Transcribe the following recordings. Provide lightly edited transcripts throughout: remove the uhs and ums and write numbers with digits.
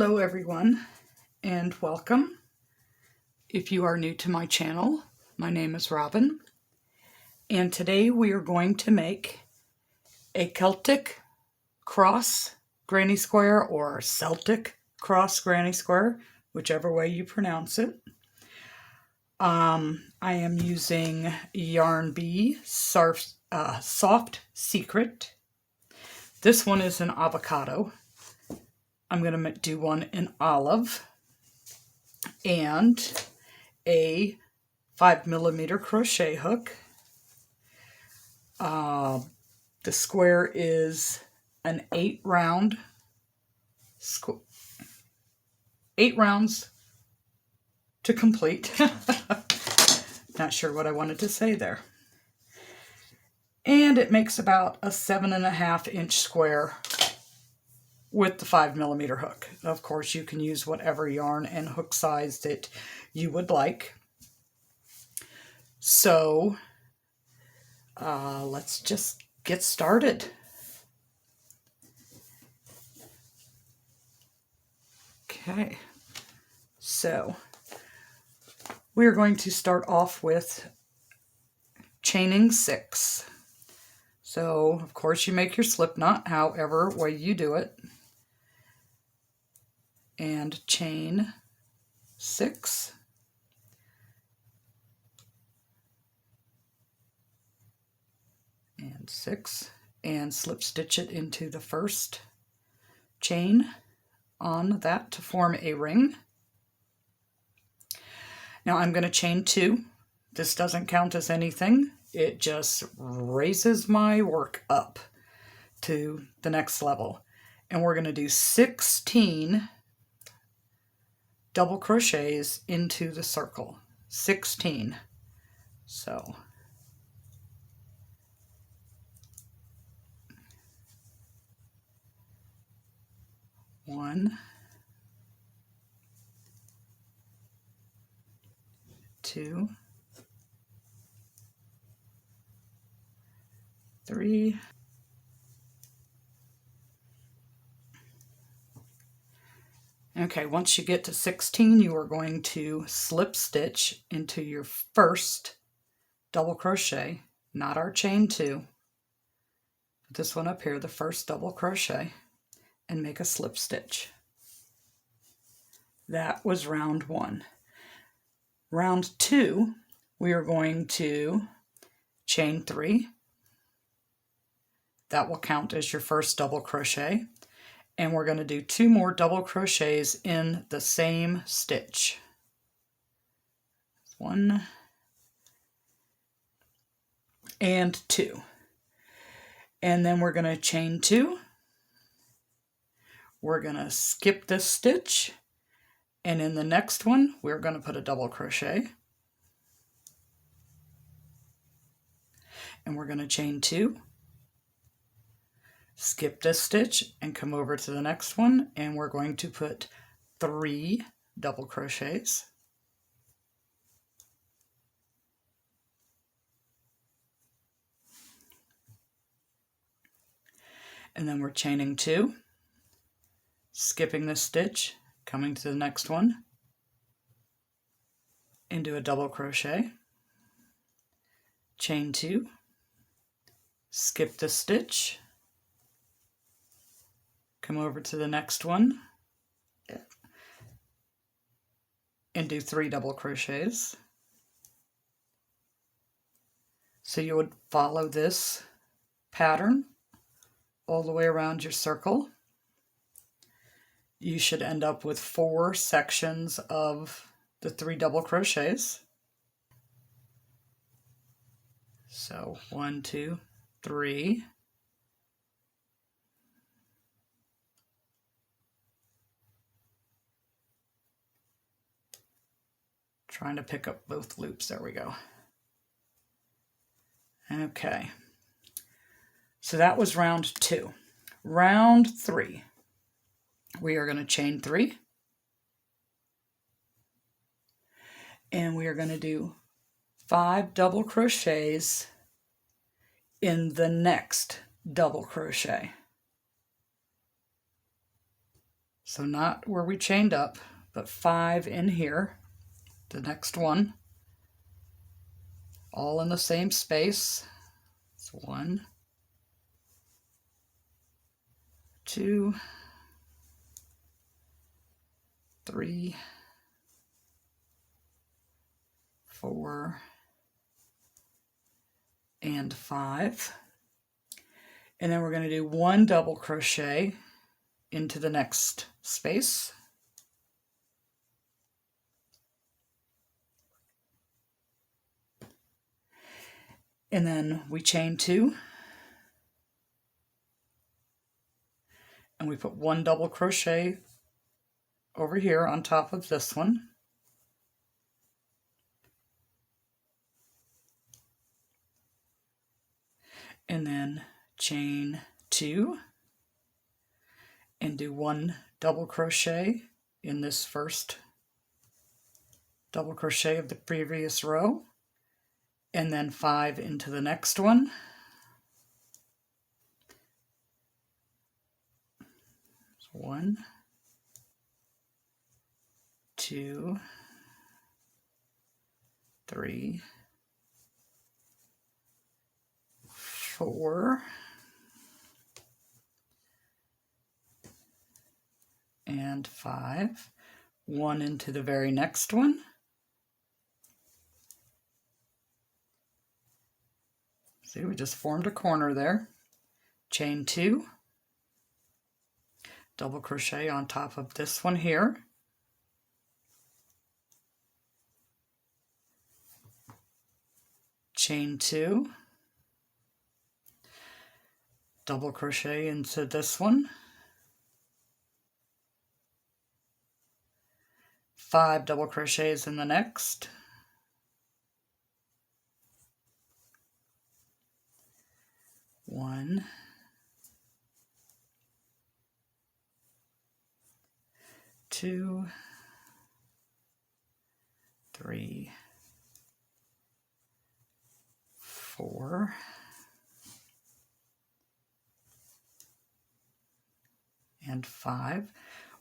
Hello everyone and welcome. If you are new to my channel, my name is Robin and today we are going to make a Celtic Cross Granny Square or Celtic Cross Granny Square, whichever way you pronounce it. I am using Yarn Bee Soft Secret. This one is an avocado. I'm going to do one in olive and a 5mm crochet hook. The square is an 8 rounds to complete. Not sure what I wanted to say there. And it makes about a 7.5-inch square with the 5mm hook. Of course, you can use whatever yarn and hook size that you would like. So, let's just get started. Okay, so we're going to start off with chaining 6. So, of course, you make your slip knot however way you do it. And chain 6. And 6. And slip stitch it into the first chain on that to form a ring. Now I'm going to chain 2. This doesn't count as anything. It just raises my work up to the next level. And we're going to do 16 double crochets into the circle. 16. So 1, 2, 3, 4. Okay, once you get to 16, you are going to slip stitch into your first double crochet, not our chain 2, but this one up here, the first double crochet, and make a slip stitch. That was round 1. Round 2, we are going to chain 3. That will count as your first double crochet. And we're going to do 2 more double crochets in the same stitch. 1 and 2. And then we're going to chain 2. We're going to skip this stitch. And in the next one, we're going to put a double crochet. And we're going to chain 2. Skip this stitch and come over to the next one, and we're going to put 3 double crochets. And then we're chaining 2, skipping this stitch, coming to the next one, and do a double crochet, chain 2, skip the stitch, come over to the next one, and do 3 double crochets. So you would follow this pattern all the way around your circle. You should end up with 4 sections of the 3 double crochets. So 1, 2, 3. Trying to pick up both loops. There we go. Okay. So that was round 2. Round 3. We are going to chain 3. And we are going to do 5 double crochets in the next double crochet. So not where we chained up, but 5 in here, the next one, all in the same space. It's 1, 2, 3, 4, and 5. And then we're going to do 1 double crochet into the next space. And then we chain 2. And we put 1 double crochet over here on top of this one. And then chain 2 and do 1 double crochet in this first double crochet of the previous row, and then 5 into the next one. So 1, 2, 3, 4, and 5. 1 into the very next one. See, we just formed a corner there. Chain 2, double crochet on top of this one here. Chain 2, double crochet into this one. 5 double crochets in the next. 1, 2, 3, 4, and 5.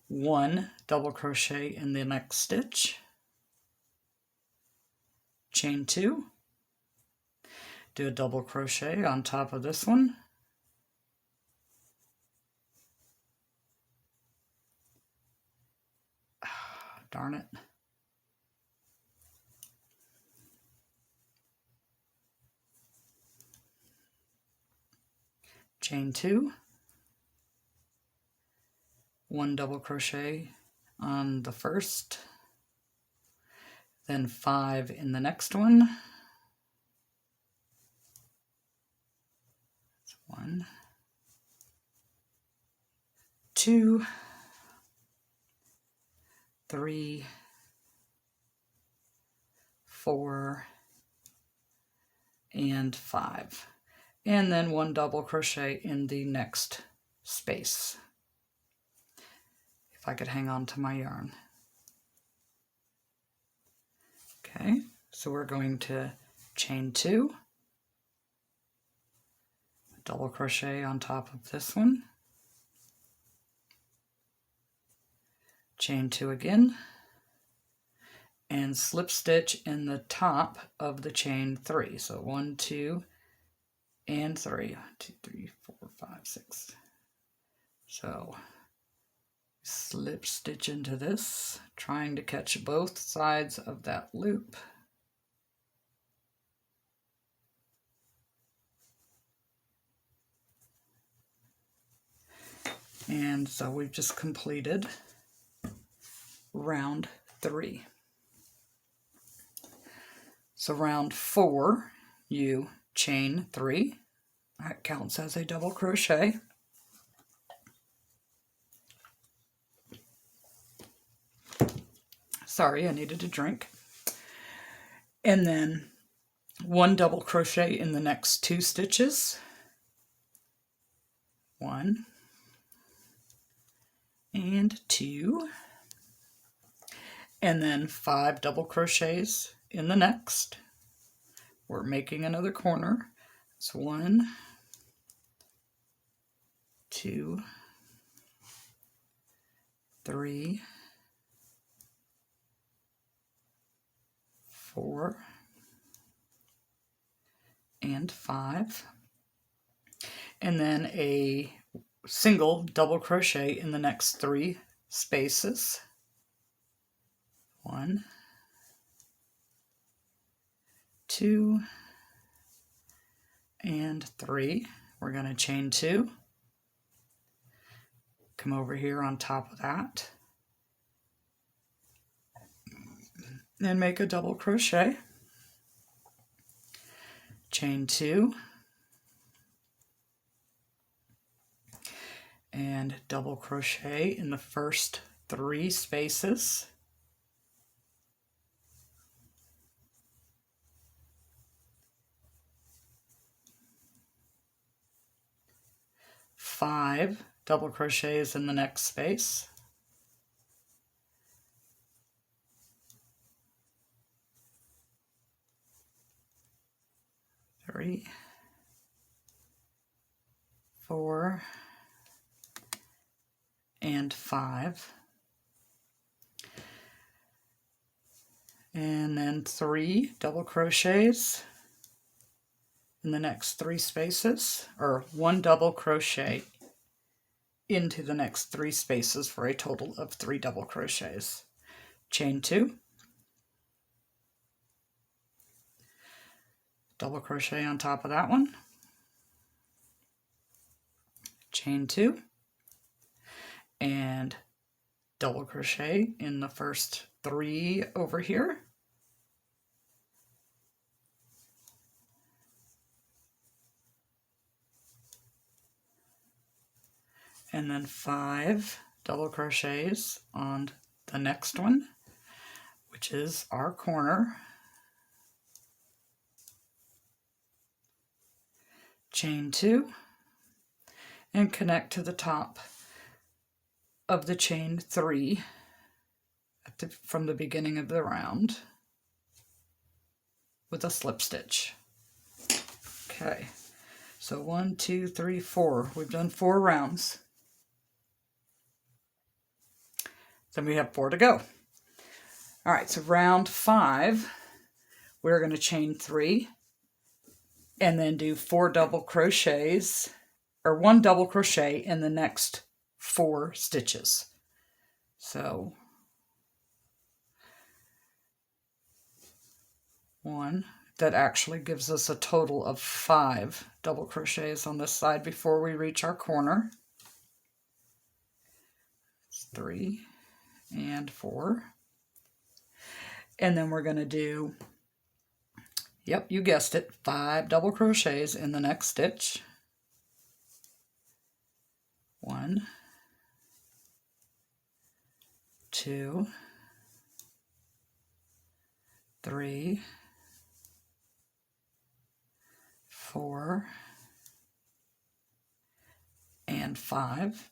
1 double crochet in the next stitch. Chain 2. Do a double crochet on top of this one. Darn it. Chain 2. 1 double crochet on the first, then 5 in the next one. 1, 2, 3, 4, and 5. And then 1 double crochet in the next space. If I could hang on to my yarn. Okay, so we're going to chain 2, double crochet on top of this one, chain 2 again, and slip stitch in the top of the chain 3. So 1, 2, and 3. 1, 2, 3, 4, 5, 6. So slip stitch into this, trying to catch both sides of that loop. And so we've just completed round 3. So round 4, you chain 3. That counts as a double crochet. Sorry, I needed a drink. And then 1 double crochet in the next 2 stitches. 1 and 2. And then 5 double crochets in the next. We're making another corner. It's 1, 2, 3, 4, and 5, and then a single double crochet in the next 3 spaces. 1, 2, and 3. We're going to chain 2, come over here on top of that, and make a double crochet, chain 2, and double crochet in the first 3 spaces. Five double crochets in the next space. 3, 4, and 5. And then 3 double crochets in the next 3 spaces, or 1 double crochet into the next 3 spaces for a total of 3 double crochets. Chain 2, double crochet on top of that one, chain 2, and double crochet in the first 3 over here. And then 5 double crochets on the next one, which is our corner. Chain 2 and connect to the top of the chain 3 from the beginning of the round with a slip stitch. Okay, so 1, 2, 3, 4. We've done 4 rounds. Then we have 4 to go. All right, so round 5, we're going to chain 3 and then do 4 double crochets, or 1 double crochet in the next 4 stitches. So 1, that actually gives us a total of 5 double crochets on this side before we reach our corner. 3 and 4. And then we're going to do, yep, you guessed it, 5 double crochets in the next stitch. 1, 2, 3, 4, and 5,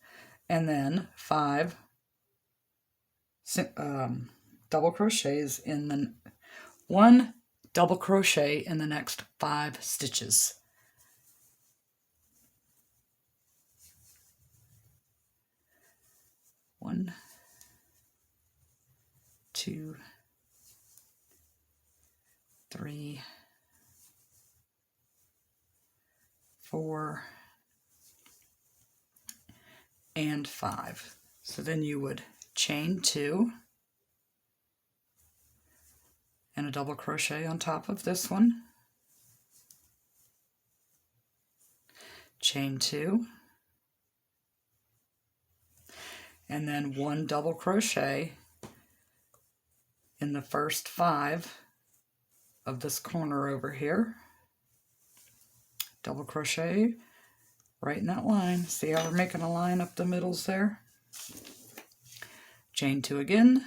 and then 5 double crochets in the 1 double crochet in the next 5 stitches. One, 2, 3, 4, and 5. So then you would chain 2 and a double crochet on top of this one, chain 2, and then 1 double crochet in the first 5 of this corner over here, double crochet right in that line. See how we're making a line up the middles there? Chain 2 again,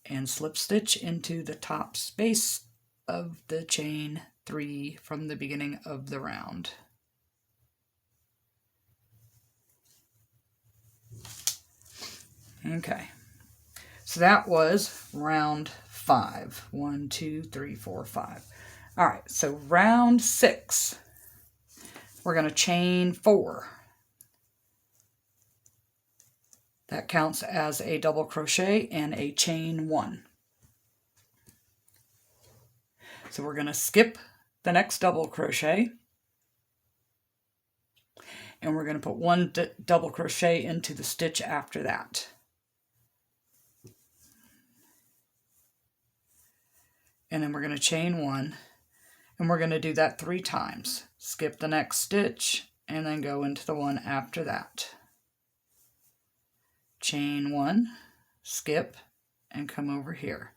and slip stitch into the top space of the chain 3 from the beginning of the round. Okay, so that was round 5. 1, 2, 3, 4, 5. All right, so round 6, we're going to chain 4. That counts as a double crochet and a chain 1. So we're going to skip the next double crochet, and we're going to put 1 double crochet into the stitch after that. And then we're going to chain 1, and we're going to do that 3 times. Skip the next stitch and then go into the one after that. Chain 1, skip, and come over here.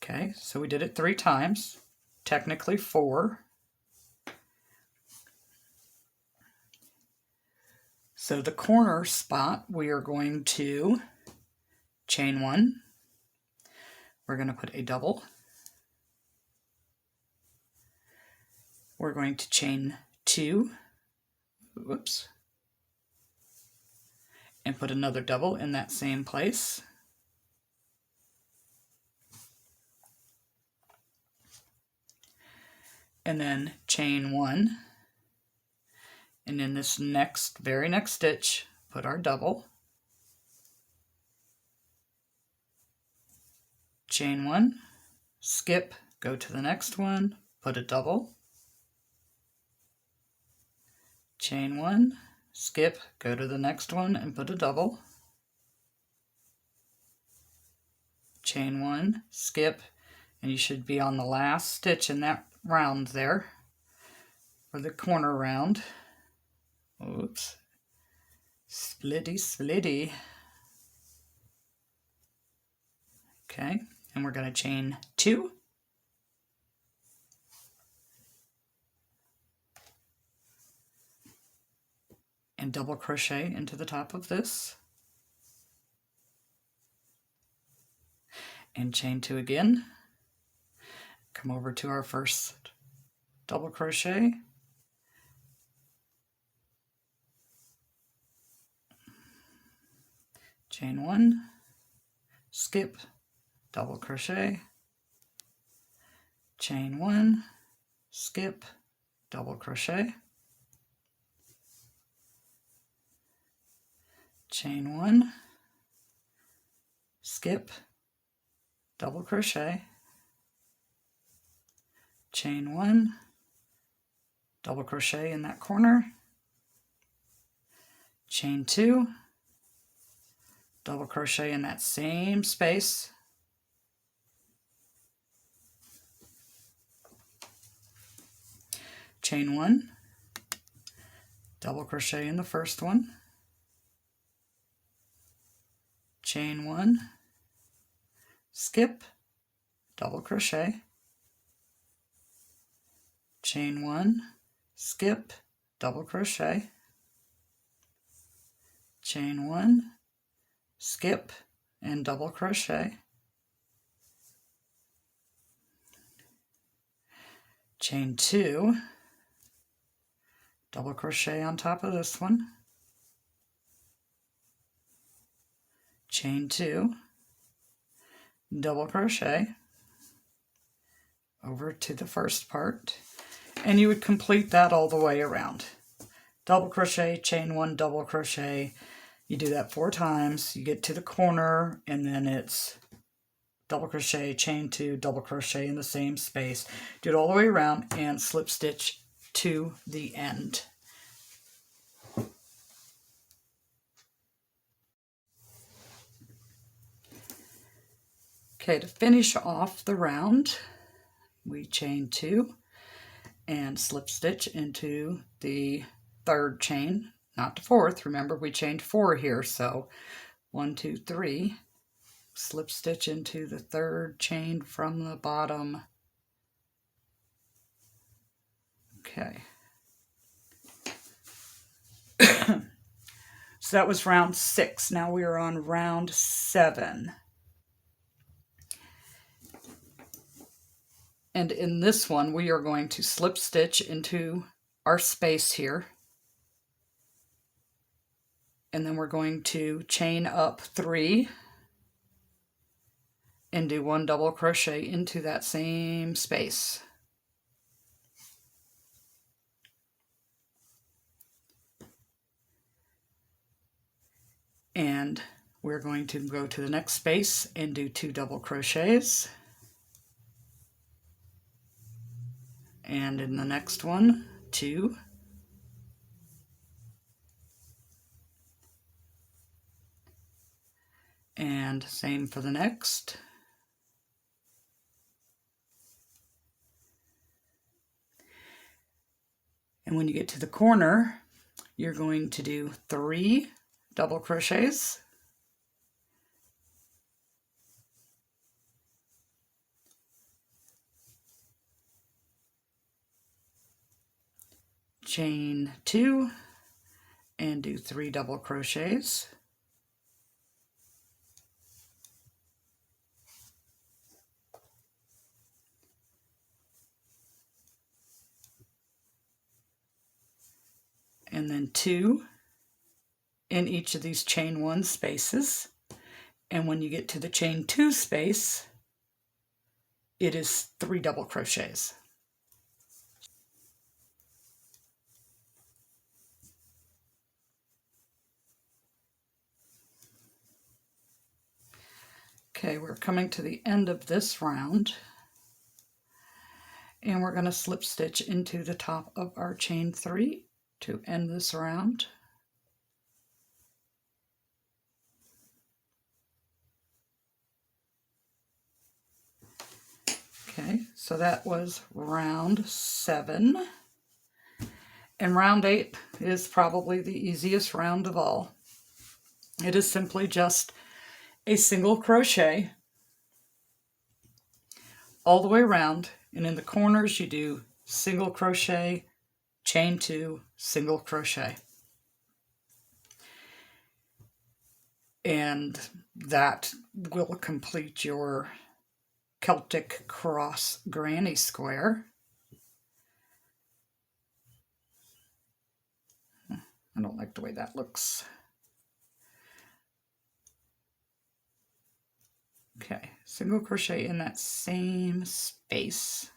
Okay, so we did it 3 times, technically 4. So the corner spot, we are going to chain 1. We're going to put a double. We're going to chain 2. Whoops. And put another double in that same place. And then chain 1. And in this very next stitch, put our double. Chain 1, skip, go to the next one, put a double. Chain 1, skip, go to the next one and put a double. Chain 1, skip, and you should be on the last stitch in that round there, for the corner round. Oops, splitty splitty. Okay, and we're going to chain 2. And double crochet into the top of this. And chain 2 again. Come over to our first double crochet. Chain 1, skip, double crochet, chain 1, skip, double crochet, chain 1, skip, double crochet, chain 1, double crochet in that corner, chain 2, double crochet in that same space, chain 1, double crochet in the first one, chain 1, skip, double crochet, chain 1, skip, double crochet, chain 1, skip, and double crochet, chain 2, double crochet on top of this one, chain 2, double crochet over to the first part, and you would complete that all the way around. Double crochet, chain 1, double crochet. You do that 4 times, you get to the corner, and then it's double crochet, chain 2, double crochet in the same space. Do it all the way around and slip stitch to the end. Okay, to finish off the round, we chain 2 and slip stitch into the 3rd chain, not the 4th. Remember, we chained 4 here, so 1, 2, 3. Slip stitch into the 3rd chain from the bottom. Okay. So that was round 6. Now we are on round 7. And in this one, we are going to slip stitch into our space here. And then we're going to chain up 3 and do 1 double crochet into that same space. And we're going to go to the next space and do 2 double crochets. And in the next one, 2. And same for the next. And when you get to the corner, you're going to do 3 double crochets. Chain 2 and do 3 double crochets. And then 2 in each of these chain 1 spaces. And when you get to the chain 2 space, it is 3 double crochets. Okay, we're coming to the end of this round, and we're going to slip stitch into the top of our chain 3 to end this round. Okay, so that was round 7. And round 8 is probably the easiest round of all. It is simply just a single crochet all the way around, and in the corners you do single crochet, chain 2, single crochet. And that will complete your Celtic Cross Granny Square. I don't like the way that looks. Okay, single crochet in that same space.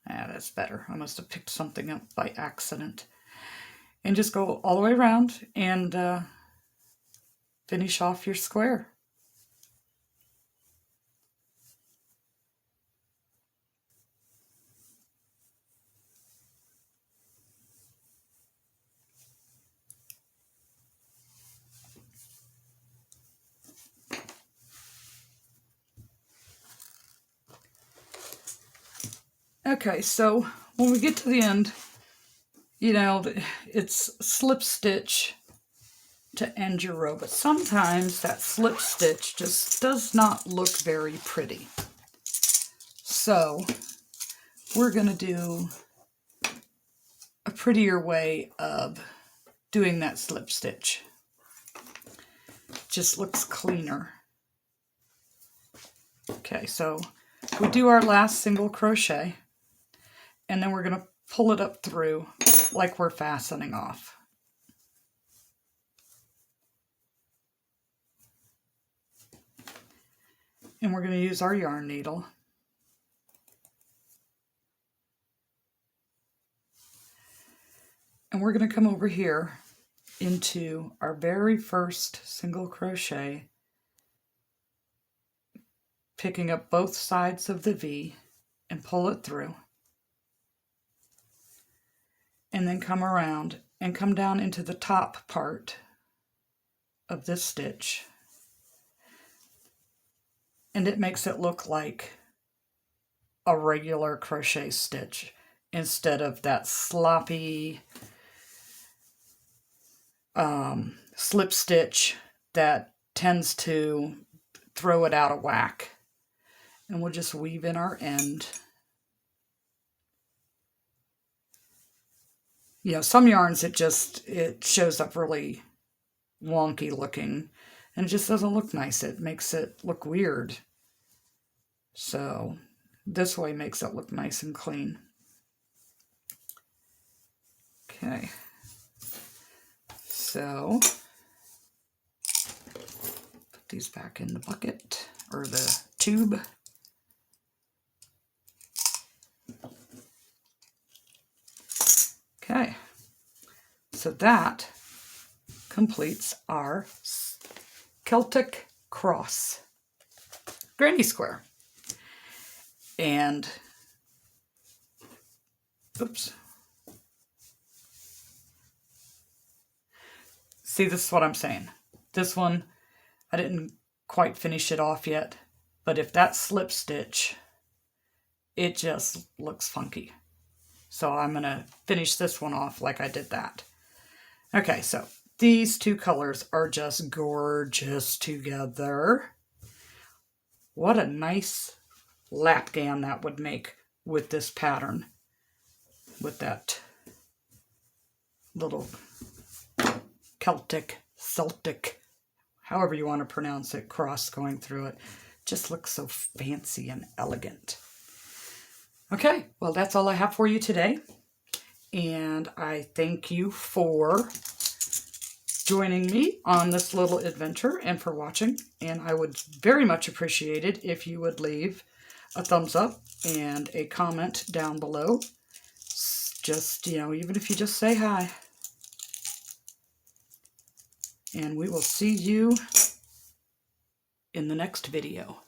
That's better. I must have picked something up by accident. And just go all the way around and finish off your square. Okay, so when we get to the end, you know, it's slip stitch to end your row, but sometimes that slip stitch just does not look very pretty. So we're going to do a prettier way of doing that slip stitch. Just looks cleaner. Okay, so we do our last single crochet, and then we're going to pull it up through like we're fastening off. And we're going to use our yarn needle. And we're going to come over here into our very first single crochet, picking up both sides of the V and pull it through. And then come around and come down into the top part of this stitch. And it makes it look like a regular crochet stitch instead of that sloppy slip stitch that tends to throw it out of whack. And we'll just weave in our end. You know, some yarns it shows up really wonky looking, and it just doesn't look nice. It makes it look weird. So this way makes it look nice and clean. Okay. So put these back in the bucket or the tube. Okay, so that completes our Celtic Cross Granny Square. And, oops. See, this is what I'm saying. This one, I didn't quite finish it off yet, but if that slip stitch, it just looks funky. So I'm going to finish this one off like I did that. Okay, so these two colors are just gorgeous together. What a nice lapgan that would make with this pattern. With that little Celtic, however you want to pronounce it, cross going through it. Just looks so fancy and elegant. Okay, well, that's all I have for you today. And I thank you for joining me on this little adventure and for watching. And I would very much appreciate it if you would leave a thumbs up and a comment down below. Just, even if you just say hi. And we will see you in the next video.